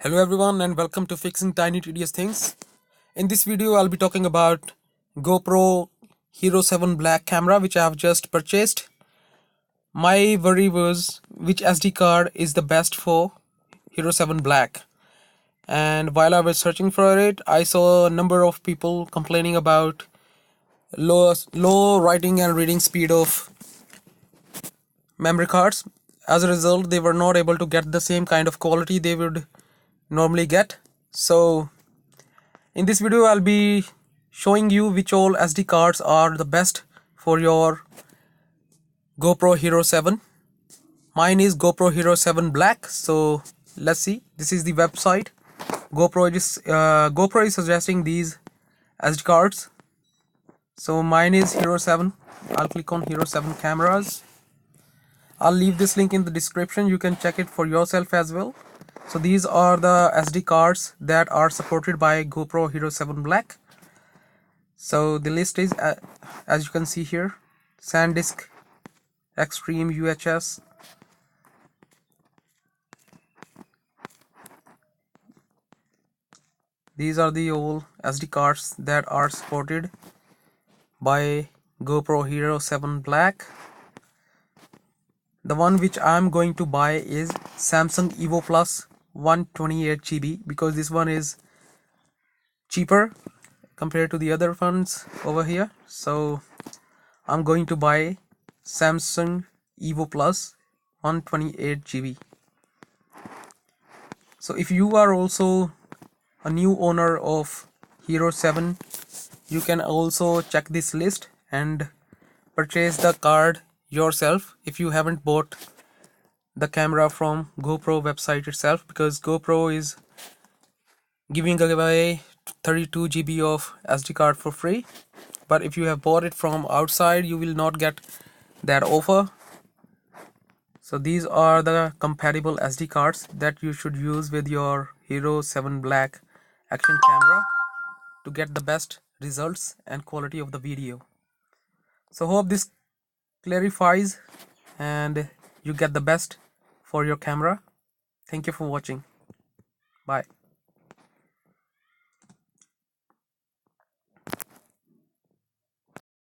Hello everyone and welcome to Fixing Tiny Tedious Things. In this video I'll be talking about GoPro Hero 7 Black camera which I have just purchased. My worry was which SD card is the best for Hero 7 Black, and while I was searching for it I saw a number of people complaining about low writing and reading speed of memory cards. As a result, they were not able to get the same kind of quality they would normally get. So in this video I'll be showing you which all SD cards are the best for your GoPro Hero 7. Mine is GoPro Hero 7 Black. So let's see. This is the website. GoPro is suggesting these SD cards. So mine is Hero 7. I'll click on Hero 7 cameras. I'll leave this link in the description. You can check it for yourself as well. So these are the SD cards that are supported by GoPro Hero 7 Black. So the list is as you can see here: SanDisk, Extreme UHS, these are the all SD cards that are supported by GoPro Hero 7 Black. The one which I'm going to buy is Samsung Evo Plus 128GB because this one is cheaper compared to the other ones over here. So I'm going to buy Samsung Evo Plus 128GB. So if you are also a new owner of Hero 7, you can also check this list and purchase the card yourself if you haven't bought the camera from GoPro website itself, because GoPro is giving away 32GB of SD card for free. But if you have bought it from outside, you will not get that offer. So these are the compatible SD cards that you should use with your Hero 7 Black action camera to get the best results and quality of the video. So hope this clarifies and you get the best for your camera. Thank you for watching. Bye.